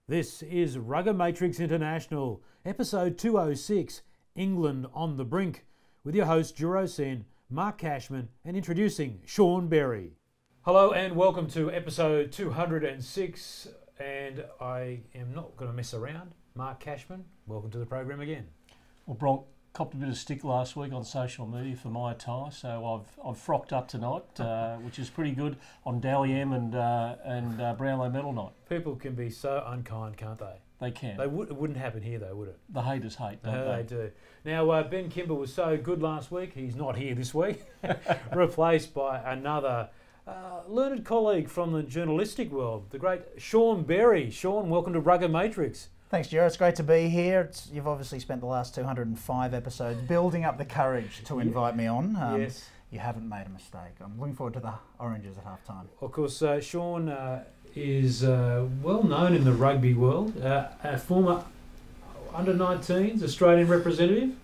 This is RuggaMatrix International, episode 206, England on the Brink, with your host Juro Sen, Mark Cashman, and introducing Sean Berry. Hello and welcome to episode 206, and I am not going to mess around. Mark Cashman, welcome to the program again. Well, Bronk copped a bit of stick last week on social media for my attire, so I've frocked up tonight, which is pretty good on Dally M and Brownlow Medal night. People can be so unkind, can't they? They can. It wouldn't happen here though, would it? The haters hate, don't they? They do. Now, Ben Kimber was so good last week. He's not here this week. Replaced by another learned colleague from the journalistic world, the great Sean Berry. Sean, welcome to RuggaMatrix. Thanks, Jared. It's great to be here. You've obviously spent the last 205 episodes building up the courage to invite me on. Yes. You haven't made a mistake. I'm looking forward to the Oranges at half-time. Of course, Sean is well known in the rugby world, a former under-19s Australian representative.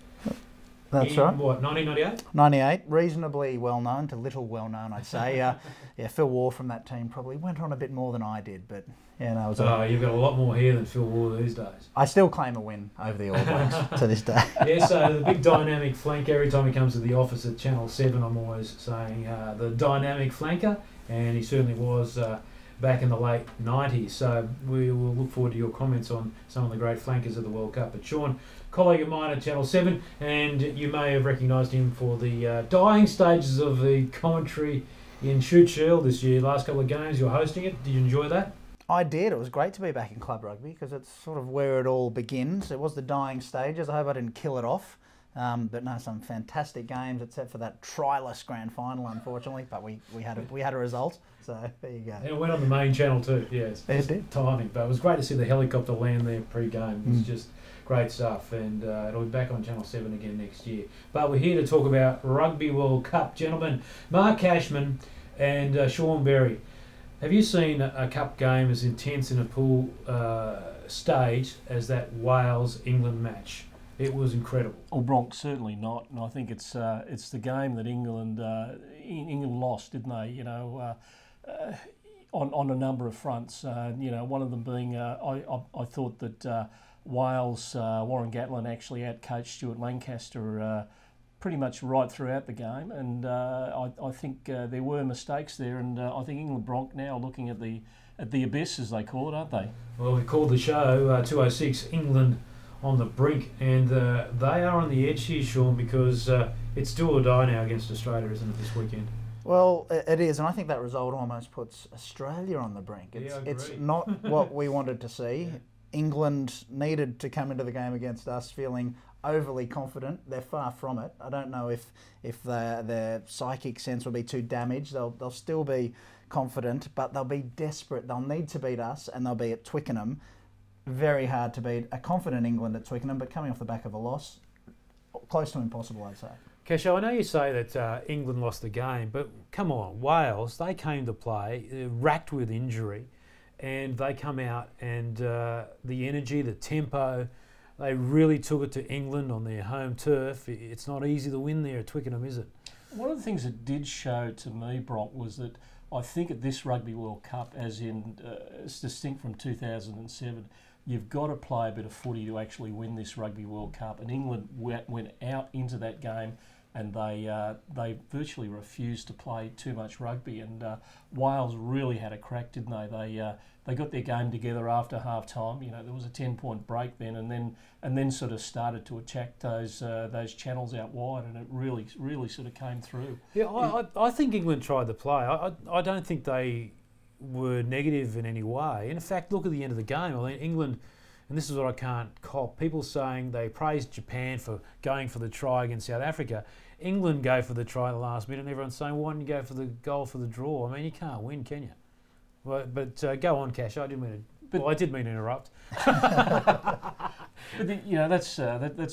That's in, right. What, 1998? 98, reasonably well-known to little well-known, I'd say. Yeah, Phil Waugh from that team probably went on a bit more than I did, but yeah, no, it was You've got a lot more hair than Phil Waugh these days. I still claim a win over the All Blacks to this day. Yeah, so the big dynamic flanker, every time he comes to the office at Channel 7, I'm always saying the dynamic flanker, and he certainly was back in the late 90s. So we will look forward to your comments on some of the great flankers of the World Cup. But Sean, colleague of mine at Channel 7, and you may have recognised him for the dying stages of the commentary in Shoot Shield this year. Last couple of games, you were hosting it. Did you enjoy that? I did. It was great to be back in club rugby because it's sort of where it all begins. It was the dying stages. I hope I didn't kill it off. But no, some fantastic games, except for that tryless grand final, unfortunately. But we had a result, so there you go. And it went on the main channel too. Yes, it did. Timing, but it was great to see the helicopter land there pre-game. It was just great stuff, and it'll be back on Channel 7 again next year. But we're here to talk about Rugby World Cup, gentlemen. Mark Cashman and Sean Berry. Have you seen a cup game as intense in a pool stage as that Wales-England match? It was incredible. Well, Bronk, certainly not, and I think it's the game that England lost, didn't they? You know, on a number of fronts. You know, one of them being I thought that Wales, Warren Gatland actually outcoached Stuart Lancaster pretty much right throughout the game, and I think there were mistakes there, and I think England Bronk now looking at the abyss, as they call it, aren't they? Well, we called the show 206 England on the Brink, and they are on the edge here, Sean, because it's do or die now against Australia, isn't it, this weekend? Well, it is, and I think that result almost puts Australia on the brink. It's not what we wanted to see. England needed to come into the game against us feeling overly confident. They're far from it. I don't know if their psychic sense will be too damaged. They'll still be confident, but they'll be desperate. They'll need to beat us, and they'll be at Twickenham. Very hard to beat a confident England at Twickenham, but coming off the back of a loss, close to impossible, I'd say. Casho, I know you say that England lost the game, but come on, Wales, they came to play, racked with injury, and they come out and the energy, the tempo, they really took it to England on their home turf. It's not easy to win there at Twickenham, is it? One of the things that did show to me, Brock, was that I think at this Rugby World Cup, as in it's distinct from 2007, you've got to play a bit of footy to actually win this Rugby World Cup. And England went out into that game and they virtually refused to play too much rugby. And Wales really had a crack, didn't they? They got their game together after half time. You know, there was a 10-point break then, and then sort of started to attack those channels out wide, and it really sort of came through. Yeah, I think England tried to play. I don't think they were negative in any way. In fact, look at the end of the game. I mean, England, and this is what I can't cop, people saying they praised Japan for going for the try against South Africa. England go for the try in the last minute, and everyone's saying, why didn't you go for the goal for the draw? I mean, you can't win, can you? Well, but go on, Cash. I did mean to interrupt. But you know, that's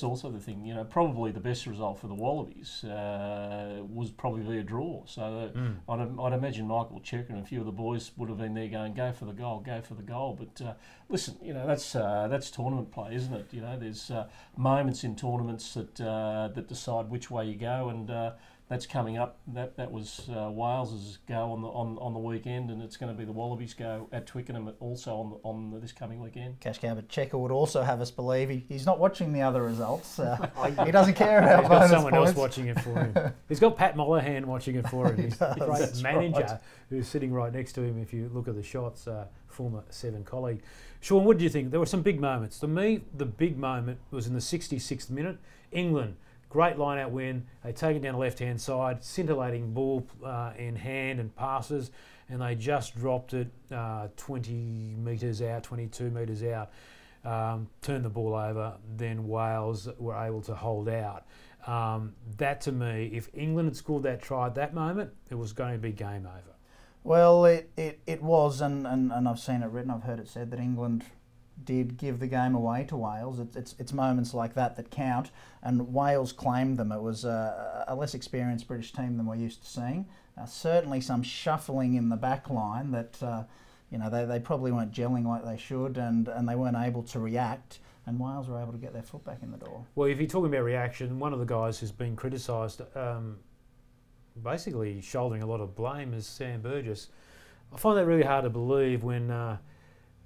also the thing. You know, probably the best result for the Wallabies was probably a draw. So I'd imagine Michael Checker and a few of the boys would have been there going, "Go for the goal, go for the goal." But listen, you know, that's tournament play, isn't it? You know, there's moments in tournaments that decide which way you go, and that's coming up. That was Wales's go on the weekend, and it's going to be the Wallabies go at Twickenham also on this coming weekend. Cash Cabot Checker would also have us believe he's not watching the other results. He doesn't care about bonus got someone points. else watching it for him. He's got Pat Mollahan watching it for him. He's the great manager who's sitting right next to him. If you look at the shots, former Seven colleague. Sean, what do you think? There were some big moments. To me, the big moment was in the 66th minute. England. Great line-out win. They take it down the left-hand side, scintillating ball in hand and passes, and they just dropped it 20 metres out, 22 metres out, turned the ball over. Then Wales were able to hold out. That, to me, if England had scored that try at that moment, it was going to be game over. Well, it was, and I've seen it written, I've heard it said that England did give the game away to Wales. It's moments like that count, and Wales claimed them. It was a less experienced British team than we're used to seeing. Certainly some shuffling in the back line that they probably weren't gelling like they should, and they weren't able to react, and Wales were able to get their foot back in the door. Well, if you're talking about reaction, one of the guys who's been criticised, basically shouldering a lot of blame, is Sam Burgess. I find that really hard to believe when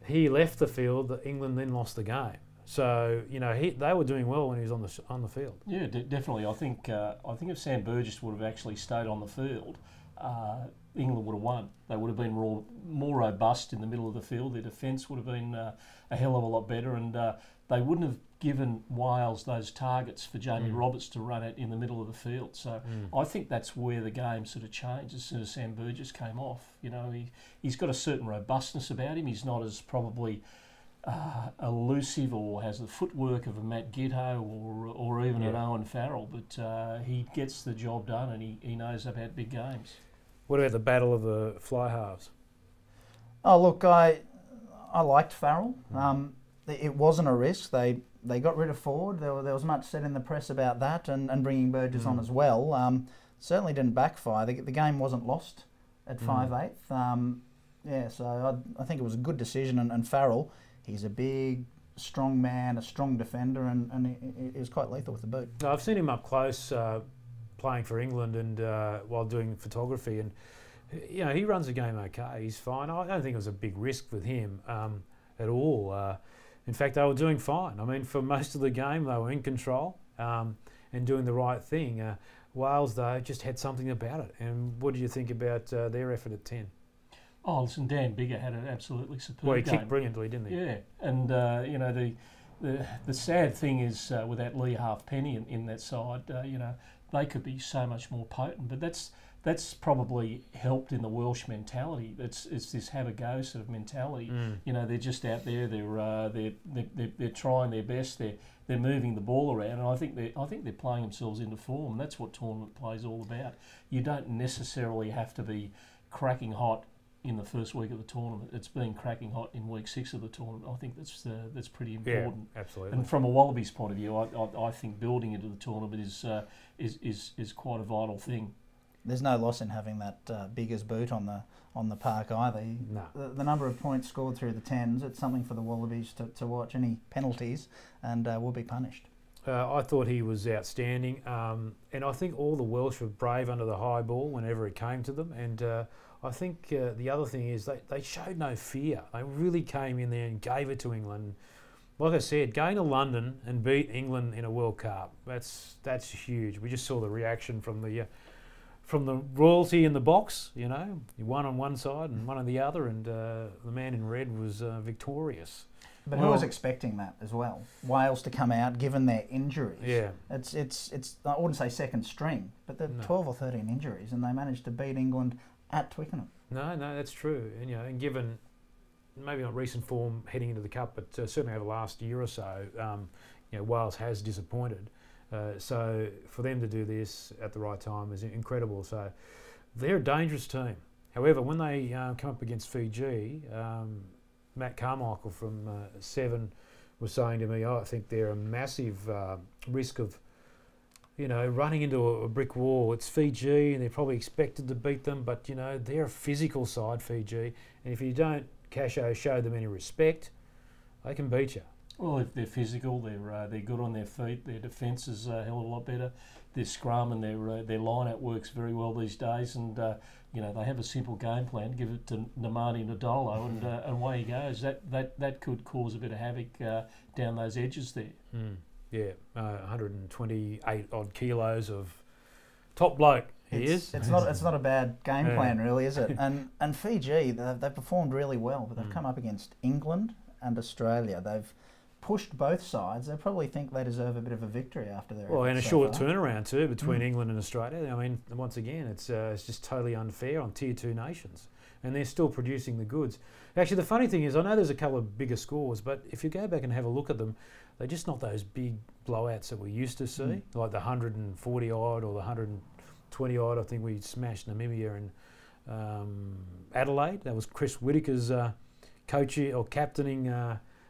he left the field, that England then lost the game. So they were doing well when he was on the field. Yeah, definitely. I think if Sam Burgess would have actually stayed on the field, England would have won. They would have been more robust in the middle of the field. Their defence would have been a hell of a lot better, and they wouldn't have given Wales those targets for Jamie Roberts to run at in the middle of the field. So I think that's where the game sort of changed as soon as Sam Burgess came off. He's got a certain robustness about him. He's not as probably elusive or has the footwork of a Matt Gidho or even an Owen Farrell, but he gets the job done, and he knows about big games. What about the battle of the fly halves? Oh, look, I liked Farrell. It wasn't a risk. They got rid of Ford. There was much said in the press about that, and bringing Burgess on as well. Certainly didn't backfire. The game wasn't lost at 5/8. So I think it was a good decision. And Farrell, he's a big, strong man, a strong defender, and he was quite lethal with the boot. I've seen him up close playing for England and while doing photography, and he runs the game okay. He's fine. I don't think it was a big risk with him at all. In fact, they were doing fine. I mean, for most of the game, they were in control and doing the right thing. Wales, though, just had something about it. And what do you think about their effort at 10? Oh, listen, Dan Biggar had an absolutely superb game. Well, he kicked brilliantly, didn't he? Yeah, and the sad thing is without Lee Halfpenny in that side, they could be so much more potent. But that's probably helped in the Welsh mentality. It's this have a go sort of mentality. They're just out there. They're trying their best. They're moving the ball around, and I think they're playing themselves into form. And that's what tournament play is all about. You don't necessarily have to be cracking hot in the first week of the tournament. It's been cracking hot in week 6 of the tournament. I think that's pretty important. Yeah, absolutely. And from a Wallabies point of view, I think building into the tournament is quite a vital thing. There's no loss in having that Biggar's boot on the park either. No. The number of points scored through the 10s, it's something for the Wallabies to watch. Any penalties, and will be punished. I thought he was outstanding, and I think all the Welsh were brave under the high ball whenever it came to them. And I think the other thing is they showed no fear. They really came in there and gave it to England. Like I said, going to London and beat England in a World Cup, that's huge. We just saw the reaction from the royalty in the box. One on one side and one on the other, and the man in red was victorious. But who was expecting that as well? Wales to come out, given their injuries. Yeah. It's I wouldn't say second string, but they're 12 or 13 injuries, and they managed to beat England at Twickenham. No, that's true. And and given maybe not recent form heading into the Cup, but certainly over the last year or so, Wales has disappointed. So for them to do this at the right time is incredible. So they're a dangerous team. However, when they come up against Fiji, Matt Carmichael from Seven was saying to me, I think they're a massive risk of, running into a brick wall. It's Fiji, and they're probably expected to beat them, but, they're a physical side, Fiji, and if you don't show them any respect, they can beat you. Well, if they're physical, they're good on their feet. Their defence is a hell of a lot better. Their scrum and their line-out works very well these days, and they have a simple game plan. Give it to Nemani Nadolo, and away he goes. That could cause a bit of havoc down those edges there. Yeah, 128 odd kilos of top bloke. It's not a bad game plan, really, is it? And Fiji, they've performed really well, but they've come up against England and Australia. They've pushed both sides. They probably think they deserve a bit of a victory after their and a short turnaround too between England and Australia. I mean, once again, it's just totally unfair on tier 2 nations, and they're still producing the goods. Actually, the funny thing is, I know there's a couple of bigger scores, but if you go back and have a look at them, they're just not those big blowouts that we used to see, like the 140 odd or the 120 odd. I think we smashed Namibia and Adelaide. That was Chris Whittaker's coaching or captaining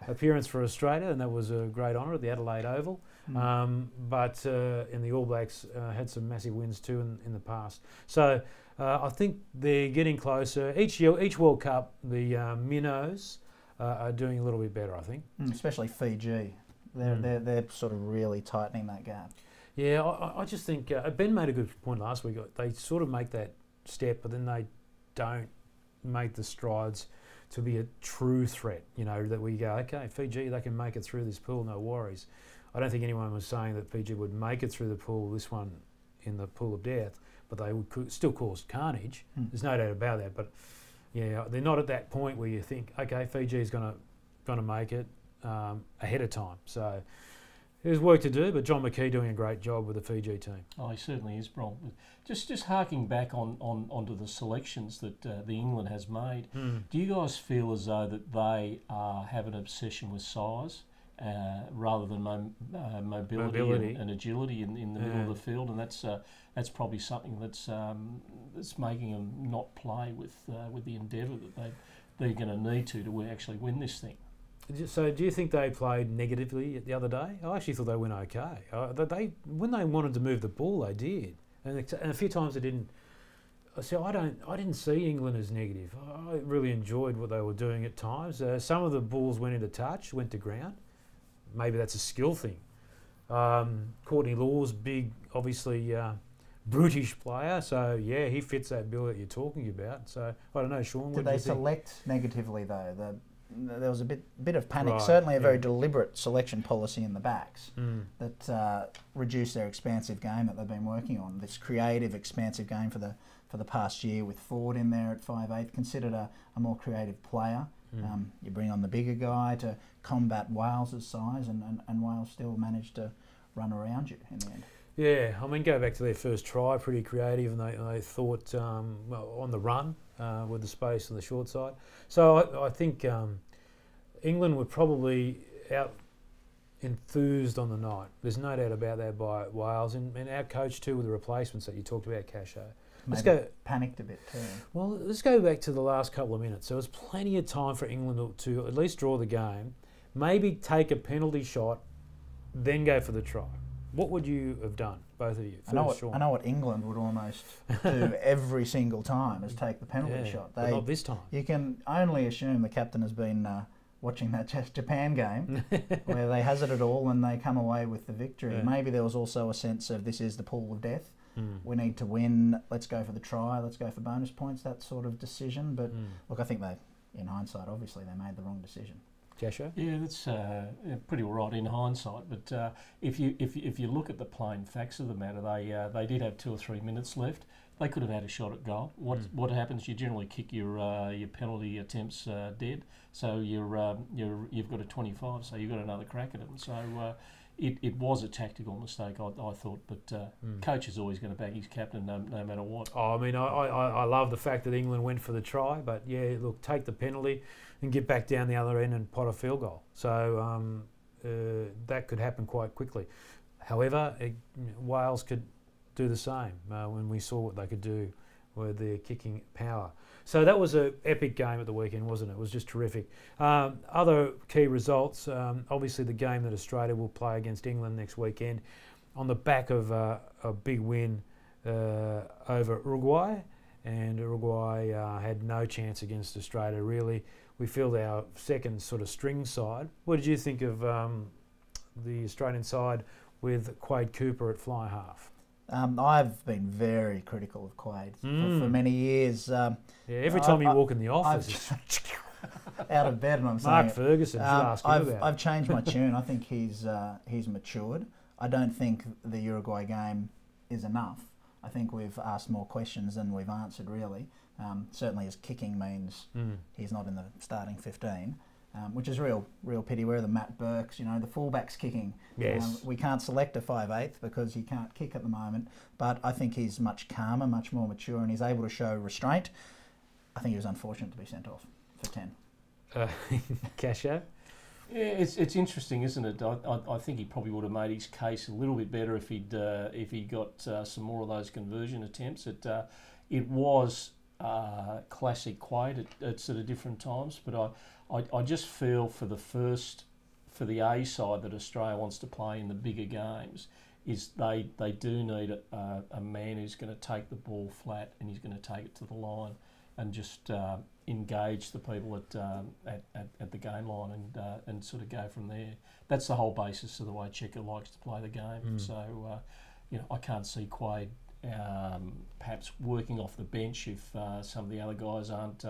appearance for Australia, and that was a great honour at the Adelaide Oval. But in the All Blacks had some massive wins too in the past. So I think they're getting closer. Each World Cup, the minnows are doing a little bit better, I think. Especially Fiji. They're sort of really tightening that gap. Yeah, I just think Ben made a good point last week. They sort of make that step, but then they don't make the strides to be a true threat, that we go, okay, Fiji, they can make it through this pool, no worries. I don't think anyone was saying that Fiji would make it through the pool, this one in the pool of death, but they would still cause carnage. There's no doubt about that. But yeah, they're not at that point where you think, okay, Fiji is going to make it ahead of time. So there's work to do, but John McKee doing a great job with the Fiji team. Oh, he certainly is, Bronk. Just harking back onto the selections that the England has made, do you guys feel as though that they have an obsession with size rather than mobility and agility in the middle of the field, and that's probably something that's making them not play with the endeavour that they're going to need to actually win this thing? So do you think they played negatively the other day? I actually thought they went okay. When they wanted to move the ball, they did, and a few times they didn't. So I didn't see England as negative. I really enjoyed what they were doing at times. Some of the balls went into touch, went to ground. Maybe that's a skill thing. Courtney Law's big, obviously brutish player, so yeah, he fits that bill that you're talking about. So I don't know, Sean. Did they select negatively though? There was a bit of panic, certainly a very deliberate selection policy in the backs that reduced their expansive game that they've been working on. This creative, expansive game for the past year, with Ford in there at 5'8", considered a more creative player. You bring on the bigger guy to combat Wales's size, and Wales still managed to run around you in the end. Yeah, I mean, go back to their first try, pretty creative, and they thought on the run with the space on the short side. So I think England were probably out enthused on the night. There's no doubt about that by Wales, and our coach too with the replacements that you talked about, Casho. Panicked a bit too. Well, let's go back to the last couple of minutes. There was plenty of time for England to at least draw the game, maybe take a penalty shot, then go for the try. What would you have done, both of you? I know what England would almost do every single time, is take the penalty shot. But not this time. You can only assume the captain has been watching that Japan game where they hazard it all and they come away with the victory. Yeah. Maybe there was also a sense of, this is the pool of death. We need to win. Let's go for the try. Let's go for bonus points. That sort of decision. But look, I think in hindsight, obviously they made the wrong decision. Casho? Yeah, that's pretty right in hindsight. But if you look at the plain facts of the matter, they did have 2 or 3 minutes left. They could have had a shot at goal. What happens? You generally kick your penalty attempts dead. So you've got a 25. So you've got another crack at it. And so it was a tactical mistake, I thought. But coach is always going to back his captain no matter what. Oh, I mean, I love the fact that England went for the try. But yeah, look, take the penalty and get back down the other end and pot a field goal. So that could happen quite quickly. However, Wales could do the same when we saw what they could do with their kicking power. So that was an epic game at the weekend, wasn't it? It was just terrific. Other key results, obviously the game that Australia will play against England next weekend on the back of a big win over Uruguay. And Uruguay had no chance against Australia, really. we filled our second sort of string side. What did you think of the Australian side with Quade Cooper at fly half? I've been very critical of Quade for many years. Every time you walk in the office, out of bed, and I'm saying Mark Ferguson should ask him about it. I've changed my tune. I think he's matured. I don't think the Uruguay game is enough. I think we've asked more questions than we've answered, really. Certainly his kicking means he's not in the starting 15, which is real pity. Where are the Matt Burks, the fullbacks kicking? Yes. We can't select a 5/8 because he can't kick at the moment, but I think he's much calmer, much more mature, and he's able to show restraint. I think he was unfortunate to be sent off for 10. Casho? Yeah, it's interesting, isn't it? I think he probably would have made his case a little bit better if he got some more of those conversion attempts. It was classic Quade at sort of different times, but I just feel for the A side that Australia wants to play in the bigger games is they do need a man who's going to take the ball flat and he's going to take it to the line and just engage the people at the game line and sort of go from there. That's the whole basis of the way Cheika likes to play the game. So I can't see Quade perhaps working off the bench if some of the other guys aren't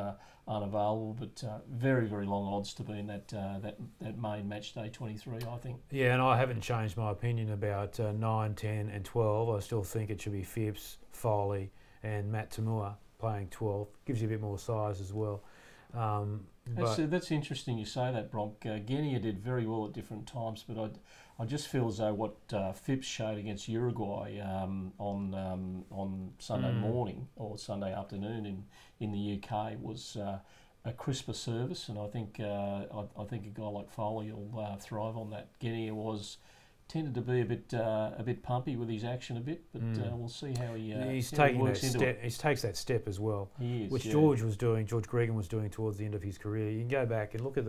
available. But very, very long odds to be in that main match day 23, I think. Yeah, and I haven't changed my opinion about 9, 10 and 12. I still think it should be Phipps, Foley and Matt Tamua playing 12. Gives you a bit more size as well. That's interesting you say that, Bronk. Genia did very well at different times, but I just feel as though what Phipps showed against Uruguay on Sunday morning or Sunday afternoon in the UK was a crisper service, and I think a guy like Foley will thrive on that. Genia tended to be a bit pumpy with his action a bit, but we'll see how he works into it. He takes that step as well, which George Gregan was doing towards the end of his career. You can go back and look at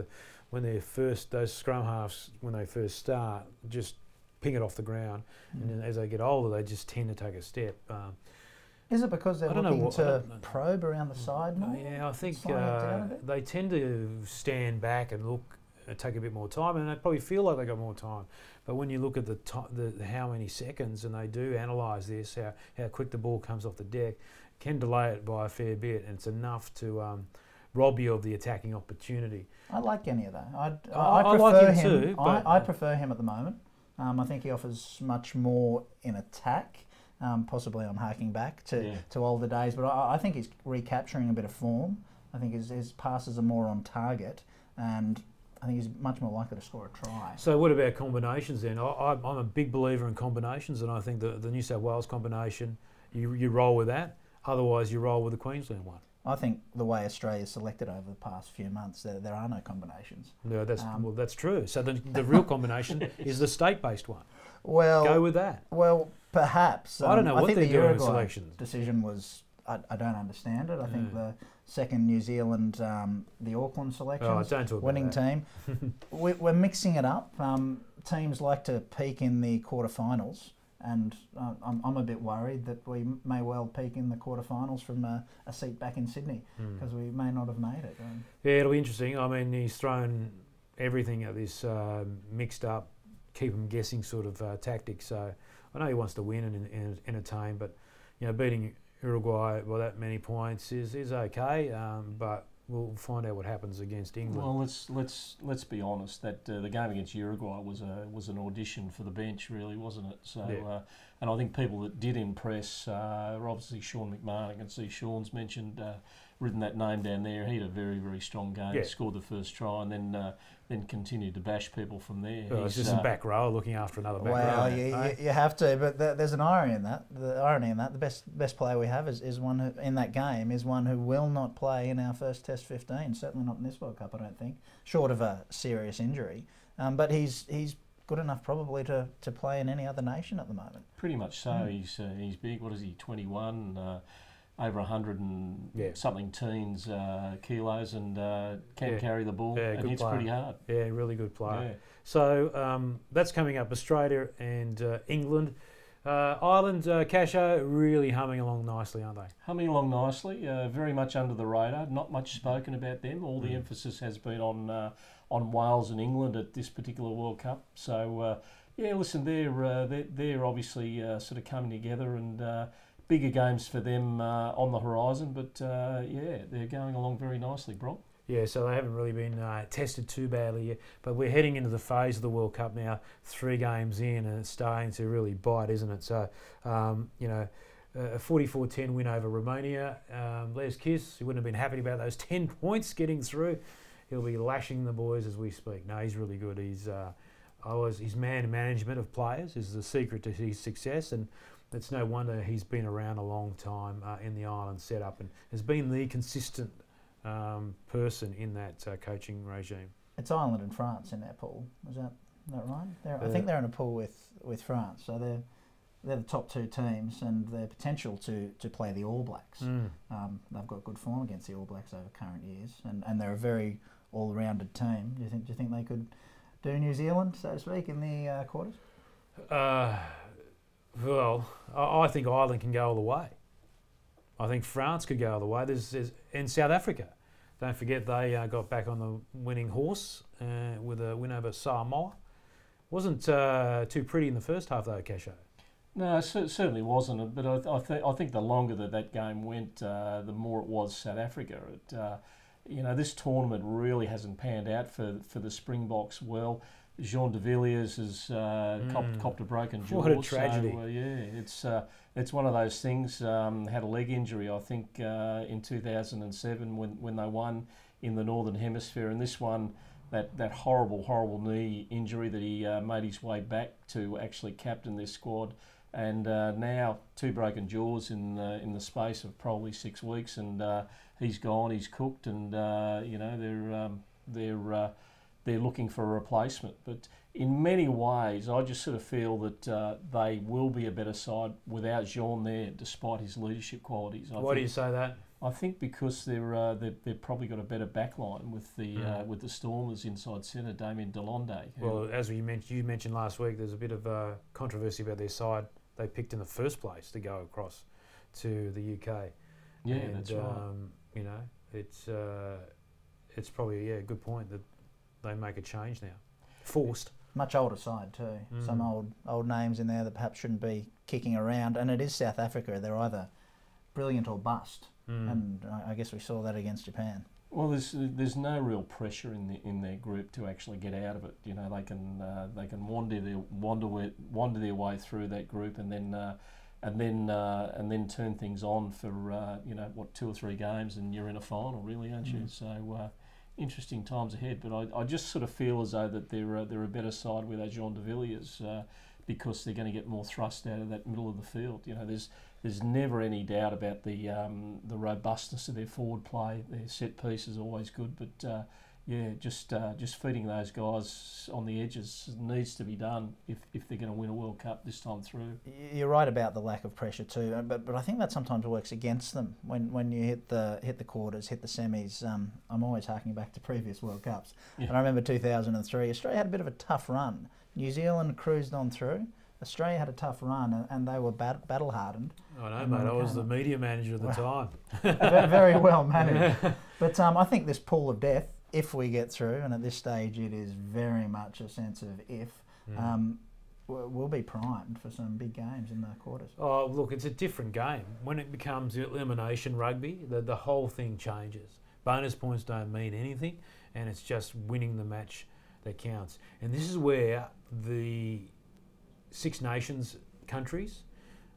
those scrum halves when they first start, just ping it off the ground, and then as they get older, they just tend to take a step. Is it because they're looking to probe around the side more? Yeah, I think they tend to stand back and look. Take a bit more time, and they probably feel like they got more time. But when you look at the how many seconds, and they do analyse this, how quick the ball comes off the deck, can delay it by a fair bit, and it's enough to rob you of the attacking opportunity. I like Genia though. I prefer like him too. I prefer him at the moment. I think he offers much more in attack. Possibly I'm harking back to older days, but I think he's recapturing a bit of form. I think his passes are more on target, and I think he's much more likely to score a try. So what about combinations then? I'm a big believer in combinations, and I think the New South Wales combination, you roll with that. Otherwise, you roll with the Queensland one. I think the way Australia's selected over the past few months, there are no combinations. No, that's true. So the real combination is the state-based one. Well, go with that. Well, perhaps. I don't know what they're doing in selections. Decision was. I don't understand it. I think the second New Zealand, the Auckland selections, winning team. We're mixing it up. Teams like to peak in the quarterfinals, and I'm a bit worried that we may well peak in the quarterfinals from a seat back in Sydney because we may not have made it. Yeah, it'll be interesting. I mean, he's thrown everything at this mixed up, keep them guessing sort of tactic. So I know he wants to win and entertain, but beating Uruguay by that many points is okay, but we'll find out what happens against England. Well, let's be honest. That the game against Uruguay was an audition for the bench, really, wasn't it? So, and I think people that did impress were obviously Sean McMahon. I can see Sean's written that name down there. He had a very, very strong game. Yeah. Scored the first try, and then continued to bash people from there. Well, it's just a back row looking after another back row. Well, you have to, but there's an irony in that. The best player we have is one who, in that game, is one who will not play in our first Test 15. Certainly not in this World Cup, I don't think, short of a serious injury. But he's good enough probably to play in any other nation at the moment. Pretty much so. He's big. What is he? 21. Over 100 and something teens kilos, and can carry the ball and hits pretty hard. Yeah, really good player. Yeah. So that's coming up. Australia and England. Ireland, Casho, really humming along nicely, aren't they? Humming along nicely, very much under the radar. Not much spoken about them. All the emphasis has been on Wales and England at this particular World Cup. So yeah, listen, they're obviously sort of coming together, and bigger games for them on the horizon. But yeah, they're going along very nicely, Brock. Yeah, so they haven't really been tested too badly yet. But we're heading into the phase of the World Cup now, 3 games in, and it's starting to really bite, isn't it? So, you know, a 44-10 win over Romania. Les Kiss, he wouldn't have been happy about those 10 points getting through. He'll be lashing the boys as we speak. No, he's really good. His man management of players is the secret to his success, and it's no wonder he's been around a long time in the Island setup and has been the consistent person in that coaching regime. It's Ireland and France in their pool. Is that right? I think they're in a pool with France, so they're the top 2 teams, and their potential to play the All Blacks. They've got good form against the All Blacks over current years, and they're a very all-rounded team. Do you think they could do New Zealand, so to speak, in the quarters? Well, I think Ireland can go all the way. I think France could go all the way. And South Africa. Don't forget they got back on the winning horse with a win over Samoa. Wasn't too pretty in the first half though, Casho. No, it certainly wasn't. But I think the longer that game went, the more it was South Africa. You know, this tournament really hasn't panned out for the Springboks well. Jean de Villiers has copped a broken jaw. What a tragedy! So, yeah, it's one of those things. Had a leg injury, I think, in 2007 when they won in the Northern Hemisphere, and this one, that horrible knee injury that he made his way back to actually captain this squad, and now 2 broken jaws in the space of probably 6 weeks, and he's gone, he's cooked, and you know they're looking for a replacement. But in many ways, I just sort of feel that they will be a better side without Jean there, despite his leadership qualities. Why do you say that? I think because they've probably got a better backline with the Stormers inside centre, Damien Delonde. Well, as you mentioned last week, there's a bit of controversy about their side they picked in the first place to go across to the UK. Yeah, and, that's right. You know, it's probably a good point that they make a change now. Forced. Much older side too. Some old names in there that perhaps shouldn't be kicking around. And it is South Africa. They're either brilliant or bust. And I guess we saw that against Japan. Well, there's no real pressure in their group to actually get out of it. You know, they can wander their way through that group and then turn things on for 2 or 3 games, and you're in a final, really, aren't you? So. Interesting times ahead, but I just sort of feel as though that they're a better side without Jean de Villiers because they're going to get more thrust out of that middle of the field. You know, there's never any doubt about the robustness of their forward play. Their set piece is always good, but just feeding those guys on the edges needs to be done if they're going to win a World Cup this time through. You're right about the lack of pressure too, but I think that sometimes works against them when you hit the quarters, hit the semis. I'm always harking back to previous World Cups, and I remember 2003. Australia had a bit of a tough run. New Zealand cruised on through. Australia had a tough run, and they were battle hardened. I know, mate. I was the media manager at the time. Very well managed. But I think this pool of death, if we get through, and at this stage it is very much a sense of if, we'll be primed for some big games in the quarters. Oh, look, it's a different game. When it becomes elimination rugby, the whole thing changes. Bonus points don't mean anything, and it's just winning the match that counts. And this is where the Six Nations countries,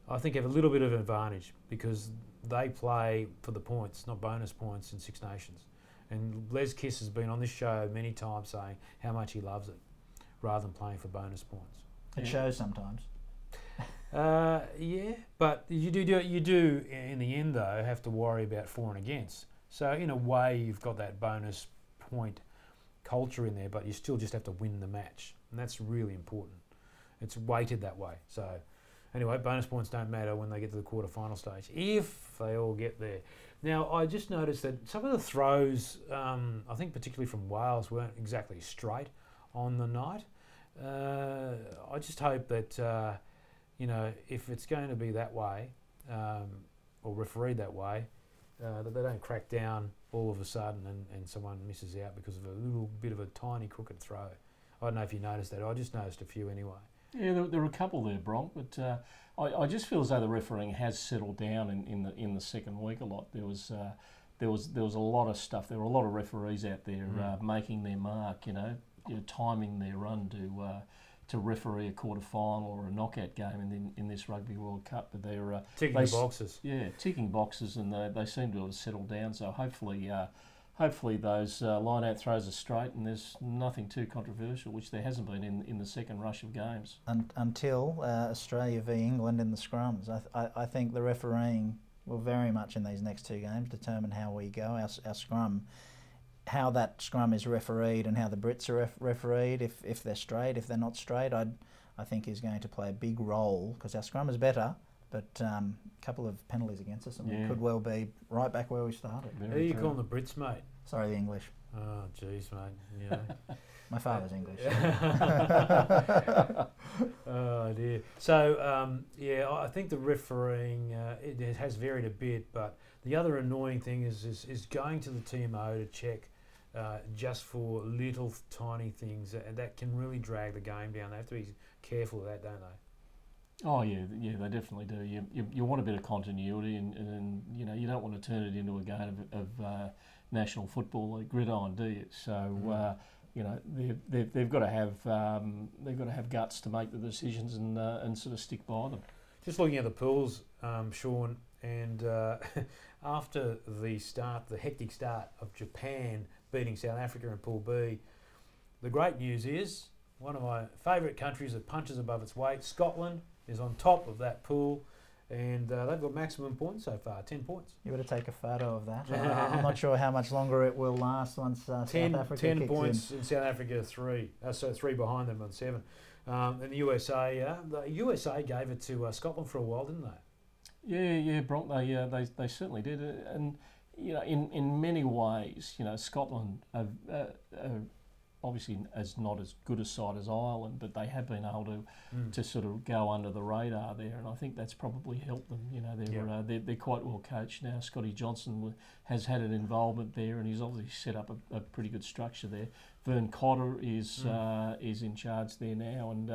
I think, have a little bit of an advantage because they play for the points, not bonus points in Six Nations. And Les Kiss has been on this show many times saying how much he loves it, rather than playing for bonus points. It shows sometimes. Yeah, but you do in the end though have to worry about for and against. So in a way, you've got that bonus point culture in there, but you still just have to win the match, and that's really important. It's weighted that way. So anyway, bonus points don't matter when they get to the quarter-final stage, if they all get there. Now, I just noticed that some of the throws, I think particularly from Wales, weren't exactly straight on the night. I just hope that, you know, if it's going to be that way, or refereed that way, that they don't crack down all of a sudden and someone misses out because of a little bit of a tiny crooked throw. I don't know if you noticed that. I just noticed a few anyway. Yeah, there were a couple there, Bronk, but I just feel as though the refereeing has settled down in the second week a lot. There was a lot of stuff. There were a lot of referees out there making their mark. You know, timing their run to referee a quarter final or a knockout game in this Rugby World Cup. But they're ticking the boxes. Yeah, ticking boxes, and they seem to have settled down. So hopefully those line-out throws are straight and there's nothing too controversial, which there hasn't been in the second rush of games. Until Australia v England in the scrums. I think the refereeing will very much in these next two games determine how we go, our scrum, how that scrum is refereed and how the Brits are refereed, if they're straight, if they're not straight, I think is going to play a big role, because our scrum is better, but a couple of penalties against us and we could well be right back where we started. Who are you calling the Brits, mate? Sorry, the English. Oh, jeez, mate. Yeah. My father's English. Oh, dear. So, yeah, I think the refereeing, it has varied a bit, but the other annoying thing is going to the TMO to check just for little tiny things, and that can really drag the game down. They have to be careful of that, don't they? Oh yeah, they definitely do. You want a bit of continuity, and you know, you don't want to turn it into a game of national football like gridiron, do you? So you know, they've got to have guts to make the decisions and sort of stick by them. Just looking at the pools, Sean, and after the hectic start of Japan beating South Africa in Pool B, the great news is one of my favourite countries that punches above its weight, Scotland, is on top of that pool, and they've got maximum points so far, 10 points. You better take a photo of that. I'm not sure how much longer it will last once South Africa 10 points in South Africa, 3. So 3 behind them on 7. And the USA gave it to Scotland for a while, didn't they? Yeah, Bronk. They certainly did, and you know, in many ways, you know, Scotland are obviously not as good a side as Ireland, but they have been able to sort of go under the radar there, and I think that's probably helped them. You know, they're quite well coached now. Scotty Johnson has had an involvement there, and he's obviously set up a pretty good structure there. Vern Cotter is in charge there now, and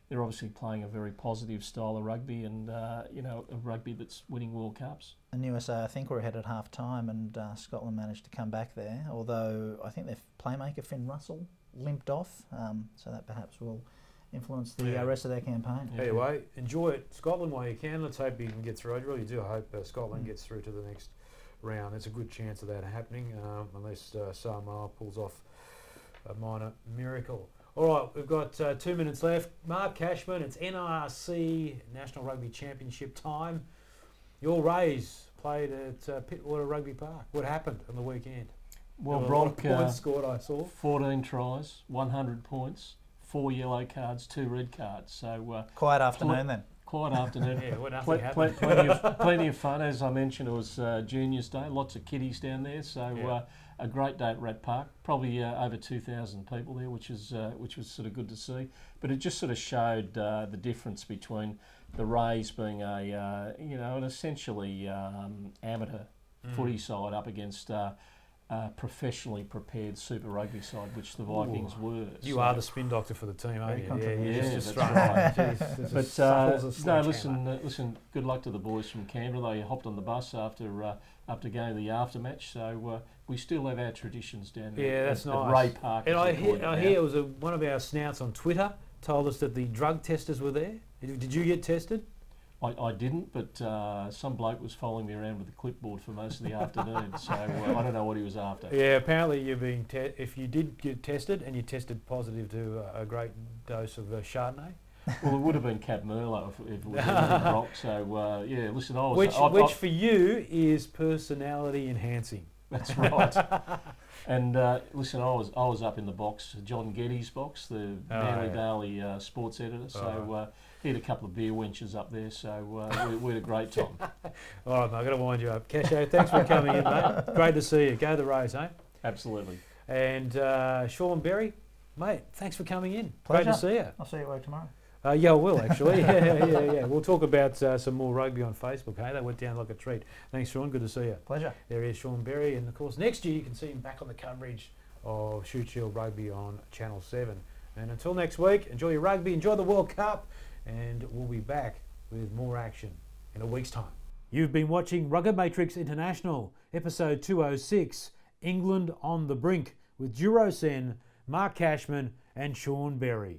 they're obviously playing a very positive style of rugby, and you know, a rugby that's winning World Cups. And USA, I think, were ahead at half time, and Scotland managed to come back there, although I think their playmaker Finn Russell limped off, so that perhaps will influence the rest of their campaign. Anyway, enjoy it, Scotland, while you can. Let's hope you can get through. I really do hope Scotland gets through to the next round. There's a good chance of that happening, unless Samoa pulls off a minor miracle. All right, we've got 2 minutes left. Mark Cashman, it's NRC National Rugby Championship time. Your Rays played at Pittwater Rugby Park. What happened on the weekend? Well, Bronk, points scored, I saw. 14 tries, 100 points, 4 yellow cards, 2 red cards. So quiet afternoon then. Quiet afternoon. Yeah, well, nothing happened. Plenty of fun, as I mentioned. It was Juniors Day. Lots of kiddies down there. So a great day at Rat Park. Probably over 2,000 people there, which was sort of good to see. But it just sort of showed the difference between the Rays being an essentially amateur footy side up against professionally prepared Super Rugby side, which the Vikings were. You are the spin doctor for the team, aren't you? Yeah, just right. But no, listen. Good luck to the boys from Canberra. They hopped on the bus after going to the aftermatch. So we still have our traditions down there. Yeah, that's nice. At Ray Park. And I hear it was one of our snouts on Twitter told us that the drug testers were there. Did you get tested? I didn't, but some bloke was following me around with a clipboard for most of the afternoon, so I don't know what he was after. Yeah, apparently you're being if you did get tested and you tested positive to a great dose of Chardonnay. Well, it would have been Cab Merlot if it was rock. So yeah, listen, I was which for you is personality enhancing. That's right. And listen, I was up in the box, John Geddes' box, the Manly Daily sports editor. So he had a couple of beer wenches up there. So we had a great time. All right, mate, I've got to wind you up. Casho, thanks for coming in, mate. Great to see you. Go the Rays, eh? Absolutely. And Sean Berry, mate, thanks for coming in. Pleasure. Great to see you. I'll see you at work tomorrow. Yeah, I will actually. Yeah. We'll talk about some more rugby on Facebook. Hey, that went down like a treat. Thanks, Sean. Good to see you. Pleasure. There is Sean Berry, and of course next year you can see him back on the coverage of Shoot Shield Rugby on Channel 7. And until next week, enjoy your rugby, enjoy the World Cup, and we'll be back with more action in a week's time. You've been watching RuggaMatrix International, episode 206, England on the Brink, with Duro Sen, Mark Cashman, and Sean Berry.